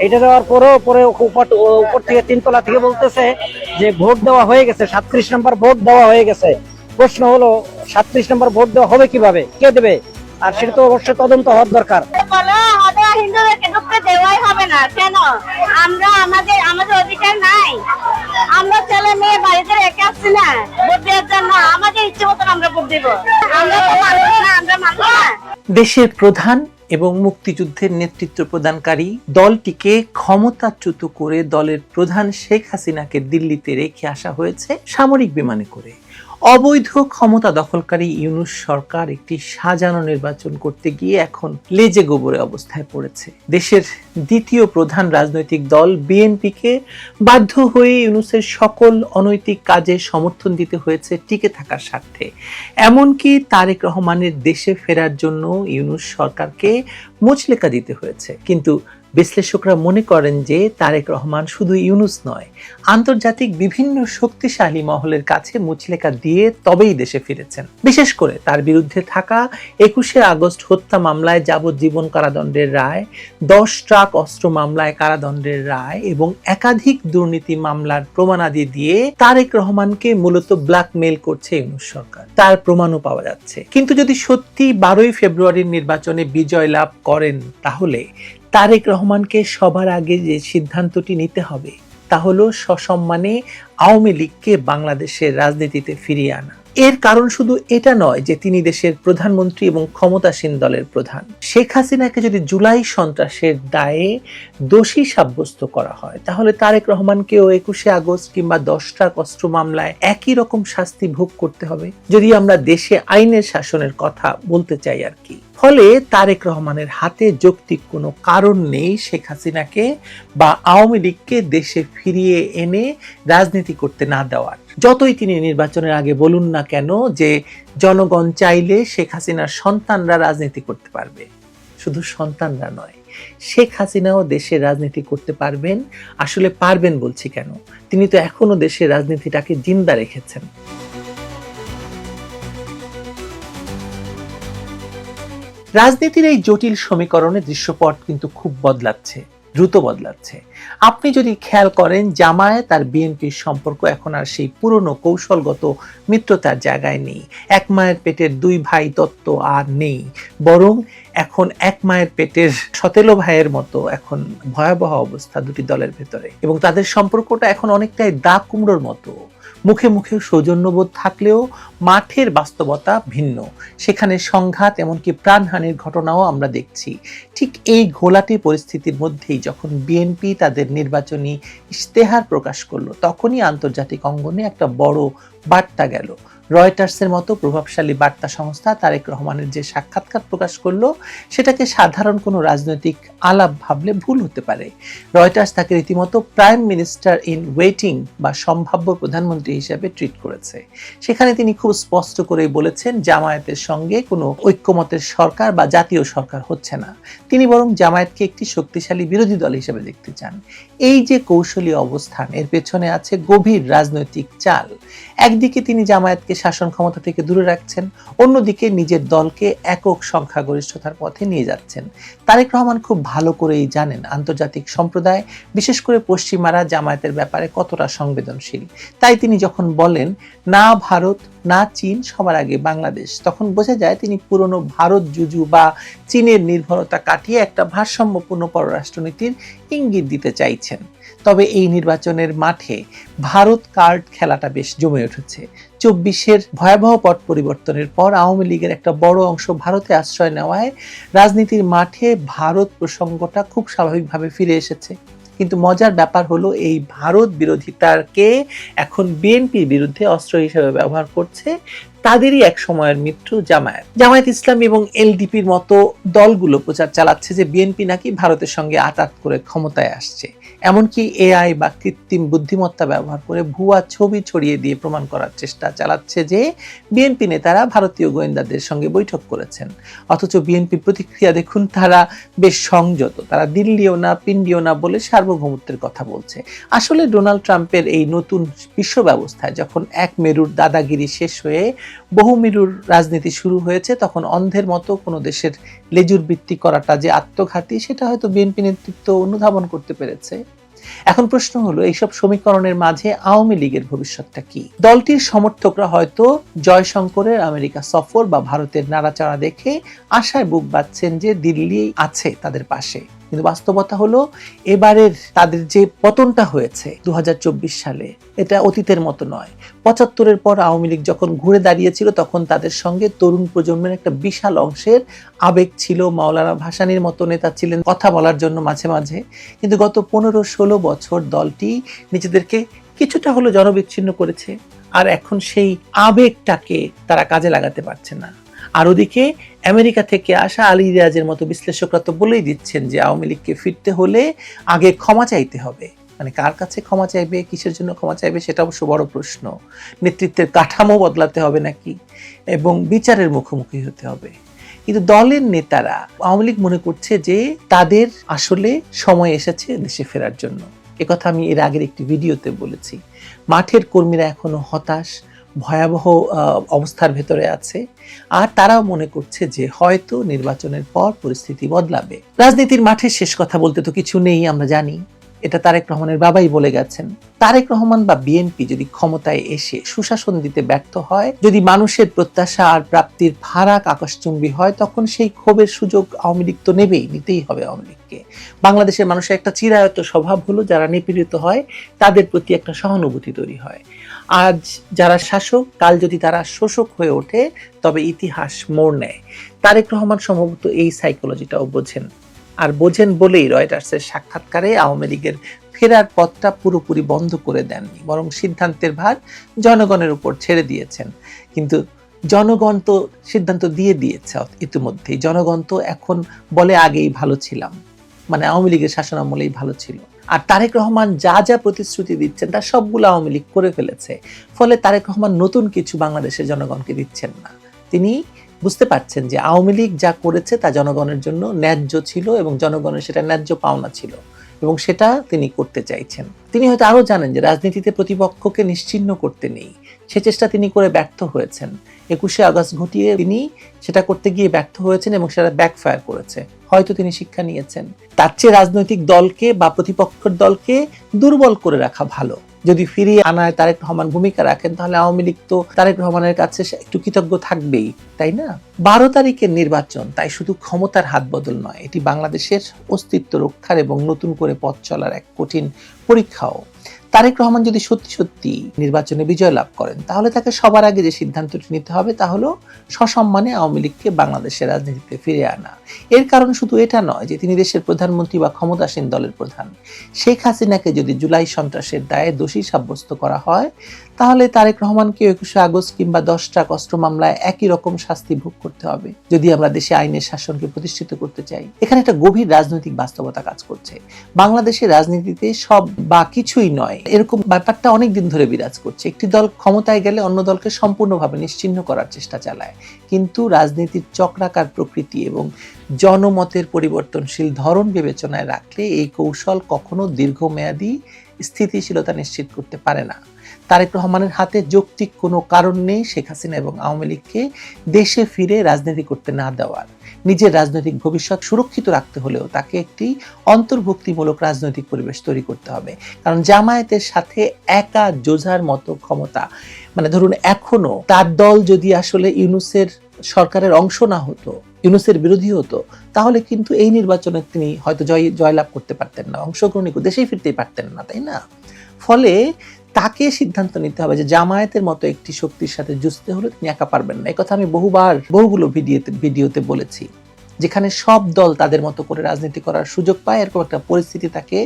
এটা দেওয়ার পরেও পরে উপর থেকে 3 তলা থেকে বলতেছে যে ভোট দেওয়া হয়ে গেছে, 37 নম্বর ভোট দেওয়া হয়ে গেছে। প্রশ্ন হলো 37 নম্বর ভোট দেওয়া হবে কিভাবে, কে দেবে? আর সেটা তো অবশ্যই তদন্ত হওয়ার দরকার। হিন্দুদেরকে ঢুকতে দেওয়াই হবে না কেন? আমরা আমাদের অধিকার নাই? আমরা ছেলে মেয়ে বাড়িতে রেখে আসছি না ভোট দেওয়ার জন্য? আমাদের ইচ্ছে মতন আমরা ভোট দিব? আমরা তো মানুষ না, আমরা মানব না? দেশের প্রধান এবং মুক্তিযুদ্ধের নেতৃত্ব প্রদানকারী দলটিকে ক্ষমতাচ্যুত করে দলের প্রধান শেখ হাসিনাকে দিল্লিতে রেখে আসা হয়েছে সামরিক বিমানে করে। অবৈধ ক্ষমতা দখলকারী ইউনূস সরকার একটি সাজানো নির্বাচন করতে গিয়ে এখন লেজে গোবরে অবস্থায় পড়েছে। দেশের দ্বিতীয় প্রধান রাজনৈতিক দল বিএনপিকে বাধ্য হয়ে ইউনূসের সকল অনৈতিক কাজে সমর্থন দিতে হয়েছে টিকে থাকার স্বার্থে। এমনকি তারেক রহমানের দেশে ফেরার জন্য ইউনূস সরকারকে মুচলেকা দিতে হয়েছে। কিন্তু বিশ্লেষকরা মনে করেন যে তারেক রহমান শুধু ইউনূস নয়, আন্তর্জাতিক বিভিন্ন শক্তিশালী মহলের কাছে মুচলেকা দিয়ে তবেই দেশে ফিরেছেন। বিশেষ করে তার বিরুদ্ধে থাকা 21শে আগস্ট হত্যা মামলায় যাবজ্জীবন কারাদণ্ডের রায়, 10 ট্রাক অস্ত্র মামলায় কারাদণ্ডের রায় এবং একাধিক দুর্নীতি মামলার প্রমাণাদি দিয়ে তারেক রহমানকে মূলত ব্ল্যাকমেইল করছে ইউনূস সরকার। তার প্রমাণও পাওয়া যাচ্ছে। কিন্তু যদি সত্যি 12ই ফেব্রুয়ারির নির্বাচনে বিজয় লাভ করেন, তাহলে তারেক রহমানকে সবার আগে যে সিদ্ধান্তটি নিতে হবে তা হলো সসম্মানে আওয়ামী লীগকে বাংলাদেশের রাজনীতিতে ফিরিয়ে আনা। এর কারণ শুধু এটা নয় যে তিনি দেশের প্রধানমন্ত্রী এবং ক্ষমতাসীন দলের প্রধান। শেখ হাসিনাকে যদি জুলাই সন্ত্রাসের দায়ে দোষী সাব্যস্ত করা হয়, তাহলে তারেক রহমানকেও 21শে আগস্ট কিংবা 10 ট্রাক অস্ত্র মামলায় একই রকম শাস্তি ভোগ করতে হবে, যদি আমরা দেশে আইনের শাসনের কথা বলতে চাই আর কি। ফলে তারেক রহমানের হাতে যৌক্তিক কোনো কারণ নেই শেখ হাসিনাকে বা আওয়ামী লীগকে দেশে ফিরিয়ে এনে রাজনীতি করতে না দেওয়ার। যতই তিনি নির্বাচনের আগে বলুন না কেন যে জনগণ চাইলে শেখ হাসিনার সন্তানরা রাজনীতি করতে পারবে, শুধু সন্তানরা নয়, শেখ হাসিনাও দেশে রাজনীতি করতে পারবেন। আসলে পারবেন বলছি কেন, তিনি তো এখনো দেশের রাজনীতিটাকে জিন্দা রেখেছেন। রাজনীতির এই জটিল সমীকরণের দৃশ্যপট কিন্তু খুব বদলাচ্ছে, দ্রুত বদলাচ্ছে। আপনি যদি খেয়াল করেন, জামায়াত আর বিএনপির সম্পর্ক এখন আর সেই পুরনো কৌশলগত মিত্রতার জায়গায় নেই। এক মায়ের পেটের দুই ভাই তত্ত্ব আর নেই, বরং এখন এক মায়ের পেটের সতেলো ভাইয়ের মতো এখন ভয়াবহ অবস্থা দুটি দলের ভেতরে। এবং তাদের সম্পর্কটা এখন অনেকটাই দা কুমড়োর মতো। মুখে মুখে সৌজন্যবোধ থাকলেও মাঠের বাস্তবতা ভিন্ন। সেখানে সংঘাত, এমনকি প্রাণহানির ঘটনাও আমরা দেখছি। ঠিক এই ঘোলাটে পরিস্থিতির মধ্যেই যখন বিএনপি তাদের নির্বাচনী ইশতেহার প্রকাশ করলো, তখনই আন্তর্জাতিক অঙ্গনে একটা বড় বার্তা গেল। রয়টার্সের মতো প্রভাবশালী বার্তা সংস্থা তারেক রহমানের যে সাক্ষাৎকার প্রকাশ করলো, সেটাকে সাধারণ কোনো রাজনৈতিক আলাপ ভাবলে ভুল হতে পারে। রয়টার্স তাকে রীতিমতো প্রাইম মিনিস্টার ইন ওয়েটিং বা সম্ভাব্য প্রধানমন্ত্রী হিসেবে ট্রিট করেছে। সেখানে তিনি খুব স্পষ্ট করেই বলেছেন, জামায়াতের সঙ্গে কোনো ঐক্যমতের সরকার বা জাতীয় সরকার হচ্ছে না। তিনি বরং জামায়াতকে একটি শক্তিশালী বিরোধী দল হিসেবে দেখতে চান। এই যে কৌশলী অবস্থান, এর পেছনে আছে গভীর রাজনৈতিক চাল। একদিকে তিনি জামায়াতকে শাসন ক্ষমতা থেকে দূরে রাখছেন, অন্যদিকে নিজের দলকে একক সংখ্যাগরিষ্ঠতার পথে নিয়ে যাচ্ছেন। তারেক রহমান খুব ভালো করেই জানেন আন্তর্জাতিক সম্প্রদায়, বিশেষ করে পশ্চিমারা জামায়াতের ব্যাপারে কতটা সংবেদনশীল। তাই তিনি যখন বলেন না ভারত না চীন, সবার আগে বাংলাদেশ, তখন বোঝা যায় তিনি পুরনো ভারত জুজু বা চীনের নির্ভরতা কাটিয়ে একটা ভারসাম্যপূর্ণ পররাষ্ট্রনীতির ইঙ্গিত দিতে চাইছেন। তবে এই নির্বাচনের মাঠে ভারত কার্ড খেলাটা বেশ জমে উঠেছে। 24-এর ভয়াবহ পট পরিবর্তনের পর আওয়ামী লীগের একটা বড় অংশ ভারতে আশ্রয় নেওয়ায় রাজনীতির মাঠে ভারত প্রসঙ্গটা খুব স্বাভাবিকভাবে ফিরে এসেছে। কিন্তু মজার ব্যাপার হলো, এই ভারত বিরোধিতাকে এখন বিএনপির বিরুদ্ধে অস্ত্র হিসেবে ব্যবহার করছে তাদেরই এক সময়ের মিত্র জামায়াত ইসলামী এবং এলডিপির মতো দলগুলো প্রচার চালাচ্ছে যে বিএনপি নাকি ভারতের সঙ্গে আঁতাত করে ক্ষমতায় আসছে। এমনকি এআই বা কৃত্রিম বুদ্ধিমত্তা ব্যবহার করে ভুয়া ছবি ছড়িয়ে দিয়ে প্রমাণ করার চেষ্টা চালাচ্ছে যে বিএনপি নেতারা ভারতীয় গোয়েন্দাদের সঙ্গে বৈঠক করেছেন। অথচ বিএনপির প্রতিক্রিয়া দেখুন, তারা বেশ সংযত, তারা দিল্লিও না পিন্ডিও না বলে সার্বভৌমত্বের কথা বলছে। আসলে ডোনাল্ড ট্রাম্পের এই নতুন বিশ্ব ব্যবস্থায় যখন এক মেরুর দাদাগিরি শেষ হয়ে বহুমিরুর রাজনীতি শুরু হয়েছে, তখন অন্ধের মতো কোনো দেশের লেজুর বৃত্তি করাটা যে আত্মঘাতী সেটা হয়তো বিএনপি নেতৃত্ব অনুধাবন করতে পেরেছে। এখন প্রশ্ন হলো, এইসব সমীকরণের মাঝে আওয়ামী লীগের ভবিষ্যৎটা কি? দলটির সমর্থকরা হয়তো জয়শঙ্করের আমেরিকা সফর বা ভারতের নাড়াচাড়া দেখে আশায় বুক বাঁধছেন যে দিল্লি আছে তাদের পাশে, কিন্তু বাস্তবতা হলো এবারের তাদের যে পতনটা হয়েছে 2024 সালে, এটা অতীতের মতো নয়। 75-এর পর আওয়ামী লীগ যখন ঘুরে দাঁড়িয়েছিল তখন তাদের সঙ্গে তরুণ প্রজন্মের একটা বিশাল অংশের আবেগ ছিল। মাওলানা ভাসানীর মতো নেতা ছিলেন কথা বলার জন্য মাঝে মাঝে, কিন্তু গত 15-16 বছর দলটি নিজেদেরকে কিছুটা হলো জনবিচ্ছিন্ন করেছে, আর এখন সেই আবেগটাকে তারা কাজে লাগাতে পারছে না। আর ওদিকে আমেরিকা থেকে আসা আলী রিয়াজের মতো বিশ্লেষকরা তো বলেই দিচ্ছেন যে আওয়ামী লীগকে ফিরতে হলে আগে ক্ষমা চাইতে হবে। মানে কার কাছে ক্ষমা চাইবে, কিসের জন্য ক্ষমা চাইবে, সেটা অবশ্য বড় প্রশ্ন। নেতৃত্বের কাঠামো বদলাতে হবে নাকি, এবং বিচারের মুখোমুখি হতে হবে। কিন্তু দলের নেতারা, আওয়ামী লীগ মনে করছে যে তাদের আসলে সময় এসেছে দেশে ফেরার জন্য। একথা আমি এর আগের একটি ভিডিওতে বলেছি। মাঠের কর্মীরা এখনো হতাশ, ভয়াবহ অবস্থার ভেতরে আছে, আর তারাও মনে করছে যে হয়তো নির্বাচনের পর পরিস্থিতি বদলাবে। রাজনীতির মাঠে শেষ কথা বলতে তো কিছু নেই, আমরা জানি। এটা তারেক রহমানের বাবাই বলে গেছেন। তারেক রহমান বা বিএনপি যদি ক্ষমতায় এসে সুশাসন দিতে ব্যর্থ হয়, যদি মানুষের প্রত্যাশা আর প্রাপ্তির ফারাক আকাশচুম্বী হয়, তখন সেই ক্ষোভের সুযোগ আওয়ামী লীগ তো নিতেই হবে আওয়ামী লীগকে। বাংলাদেশের মানুষের একটা চিরায়ত স্বভাব হলো, যারা নিপীড়িত হয় তাদের প্রতি একটা সহানুভূতি তৈরি হয়। আজ যারা শাসক, কাল যদি তারা শোষক হয়ে ওঠে তবে ইতিহাস মোড় নেয়। তারেক রহমান সম্ভবত এই সাইকোলজিটাও বোঝেন, আর বোঝেন বলেই রয়টার্সের সাক্ষাৎকারে আওয়ামী লীগের ফেরার পথটা পুরোপুরি বন্ধ করে দেননি, বরং সিদ্ধান্তের ভার জনগণের উপর ছেড়ে দিয়েছেন। কিন্তু জনগণ তো সিদ্ধান্ত দিয়ে দিয়েছে ইতিমধ্যেই। জনগণ তো এখন বলে আগেই ভালো ছিলাম, মানে আওয়ামী লীগের শাসনামলেই ভালো ছিল। আর তারেক রহমান যা যা প্রতিশ্রুতি দিচ্ছেন তার সবগুলো আওয়ামী লীগ করে ফেলেছে। ফলে তারেক রহমান নতুন কিছু বাংলাদেশের জনগণকে দিচ্ছেন না। তিনি বুঝতে পারছেন যে আওয়ামী লীগ যা করেছে তা জনগণের জন্য ন্যায্য ছিল এবং জনগণের সেটা ন্যায্য পাওনা ছিল, এবং সেটা তিনি করতে চাইছেন। তিনি হয়তো আরো জানেন যে রাজনীতিতে প্রতিপক্ষকে নিশ্চিহ্ন করতে নেই, সে চেষ্টা তিনি করে ব্যর্থ হয়েছেন। 21শে আগস্ট ঘটিয়ে তিনি সেটা করতে গিয়ে ব্যর্থ হয়েছেন এবং সেটা ব্যাকফায়ার করেছে। হয়তো তিনি শিক্ষা নিয়েছেন। তার চেয়ে রাজনৈতিক দলকে বা প্রতিপক্ষের দলকে দুর্বল করে রাখা ভালো। যদি ফিরিয়ে আনায় তারেক রহমান ভূমিকা রাখেন, তাহলে আওয়ামী লীগ তো তারেক রহমানের কাছে একটু কৃতজ্ঞ থাকবেই, তাই না? 12 তারিখের নির্বাচন তাই শুধু ক্ষমতার হাত বদল নয়, এটি বাংলাদেশের অস্তিত্ব রক্ষার এবং নতুন করে পথ চলার এক কঠিন পরীক্ষাও। তারেক রহমান যদি সত্যি সত্যি নির্বাচনে বিজয় লাভ করেন, তাহলে তাকে সবার আগে যে সিদ্ধান্তটি নিতে হবে তা হলো সসম্মানে আওয়ামী লীগকে বাংলাদেশের রাজনীতিতে ফিরে আনা। এর কারণ শুধু এটা নয় যে তিনি দেশের প্রধানমন্ত্রী বা ক্ষমতাসীন দলের প্রধান। শেখ হাসিনাকে যদি জুলাই সন্ত্রাসের দায়ে দোষী সাব্যস্ত করা হয়, তাহলে তারেক রহমানকে 21শে আগস্ট কিংবা 10টা অস্ত্র মামলায় একই রকম শাস্তি ভোগ করতে হবে, যদি আমরা দেশে আইনের শাসনকে প্রতিষ্ঠিত করতে চাই। এখানে একটা গভীর রাজনৈতিক বাস্তবতা কাজ করছে। বাংলাদেশের রাজনীতিতে সব বা কিছুই নয়, এরকম ব্যাপারটা অনেক দিন ধরে বিরাজ করছে। একটি দল ক্ষমতায় গেলে অন্য দলকে সম্পূর্ণভাবে নিশ্চিহ্ন করার চেষ্টা চালায়, কিন্তু রাজনীতির চক্রাকার প্রকৃতি এবং জনমতের পরিবর্তনশীল ধরন বিবেচনায় রাখলে এই কৌশল কখনো দীর্ঘমেয়াদী স্থিতিশীলতা নিশ্চিত করতে পারে না। তারেক রহমানের হাতে যৌক্তিক কোনো কারণ নেই শেখ হাসিনা এবং আওয়ামী লীগকে দেশে ফিরে রাজনীতি করতে না দেওয়ার। নিজের রাজনৈতিক ভবিষ্যৎ সুরক্ষিত রাখতে হলেও তাকে একটি অন্তর্ভুক্তিমূলক রাজনৈতিক পরিবেশ তৈরি করতে হবে। কারণ জামায়াতের সাথে একা জোঝার মতো ক্ষমতা, মানে ধরুন এখনো তার দল যদি আসলে ইউনূসের সরকারের অংশ না হতো, ইউনূসের বিরোধী হতো, তাহলে কিন্তু এই নির্বাচনে তিনি হয়তো জয়লাভ করতে পারতেন না, অংশগ্রহণ দেশেই ফিরতেই পারতেন না, তাই না? ফলে তাকে সিদ্ধান্ত নিতে হবে যে জামায়াতের মতো একটি শক্তির সাথে যুঝতে হলে তিনি একা পারবেন না। এই কথা আমি বহুগুলো ভিডিওতে বলেছি। যেখানে সব দল তাদের মতো করে রাজনীতি করার সুযোগ পায়, এরকম একটা পরিস্থিতি তাকে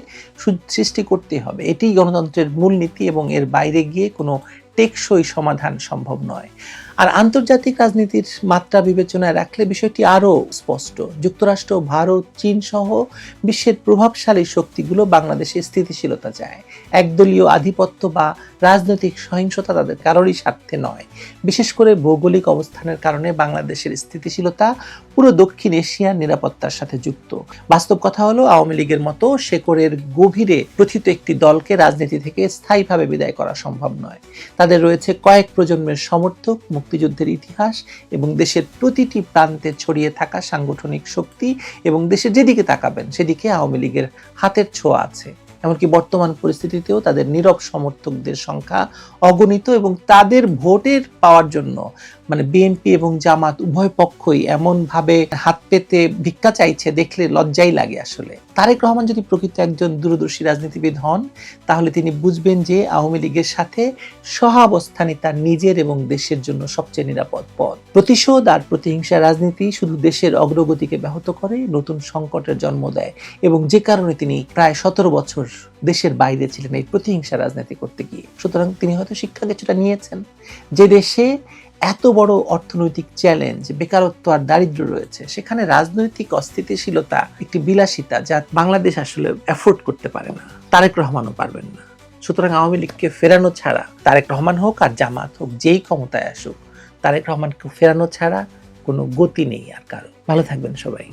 সৃষ্টি করতে হবে। এটি গণতন্ত্রের মূলনীতি এবং এর বাইরে গিয়ে কোনো টেকসই সমাধান সম্ভব নয়। আর আন্তর্জাতিক রাজনীতির মাত্রা বিবেচনায় রাখলে বিষয়টি আরো স্পষ্ট। যুক্তরাষ্ট্র, ভারত, চীন সহ বিশ্বের প্রভাবশালী শক্তিগুলো বাংলাদেশের স্থিতিশীলতা চায়। একদলীয় আধিপত্য বা রাজনৈতিক সহিংসতা তাদের কারোরই স্বার্থে নয়। বিশেষ করে ভৌগোলিক অবস্থানের কারণে বাংলাদেশের স্থিতিশীলতা পুরো দক্ষিণ এশিয়ার নিরাপত্তার সাথে যুক্ত। বাস্তব কথা হলো, আওয়ামী লীগের মতো শেকড়ের গভীরে প্রথিত একটি দলকে রাজনীতি থেকে স্থায়ীভাবে বিদায় করা সম্ভব নয়। তাদের রয়েছে কয়েক প্রজন্মের সমর্থক, মুক্ত মুক্তিযুদ্ধের ইতিহাস এবং দেশের প্রতিটি প্রান্তে ছড়িয়ে থাকা সাংগঠনিক শক্তি এবং দেশের যেদিকে তাকাবেন সেদিকে আওয়ামী লীগের হাতের ছোঁয়া আছে। এমনকি বর্তমান পরিস্থিতিতেও তাদের নীরব সমর্থকদের সংখ্যা অগণিত এবং তাদের ভোটের পাওয়ার জন্য মানে বিএনপি এবং জামাত উভয় পক্ষই এমন ভাবে হাত পেতে ভিক্ষা চাইছে, দেখলে লজ্জাই লাগে আসলে। তারেক রহমান যদি প্রকৃত একজন দূরদর্শী রাজনীতিবিদ হন তাহলে তিনি বুঝবেন যে আওয়ামী লীগের সাথে সহাবস্থানই তার নিজের এবং দেশের জন্য সবচেয়ে নিরাপদ পথ। প্রতিশোধ আর প্রতিহিংসা রাজনীতি শুধু দেশের অগ্রগতিকে ব্যাহত করে, নতুন সংকটের জন্ম দেয় এবং যে কারণে তিনি প্রায় 17 বছর দেশের বাইরে ছিলেন এই প্রতিহিংসা রাজনীতি করতে গিয়ে। সুতরাং তিনি হয়তো শিক্ষা কিছুটা নিয়েছেন যে দেশে এত বড় অর্থনৈতিক চ্যালেঞ্জ, বেকারত্ব আর দারিদ্র্য রয়েছে, সেখানে রাজনৈতিক অস্থিতিশীলতা একটি বিলাসিতা যা বাংলাদেশ আসলে অ্যাফোর্ড করতে পারে না, তারেক রহমানও পারবেন না। সুতরাং আওয়ামী লীগকে ফেরানো ছাড়া, তারেক রহমান হোক আর জামাত হোক, যেই ক্ষমতায় আসুক, তারেক রহমানকে ফেরানো ছাড়া কোনো গতি নেই আর কারো। ভালো থাকবেন সবাই।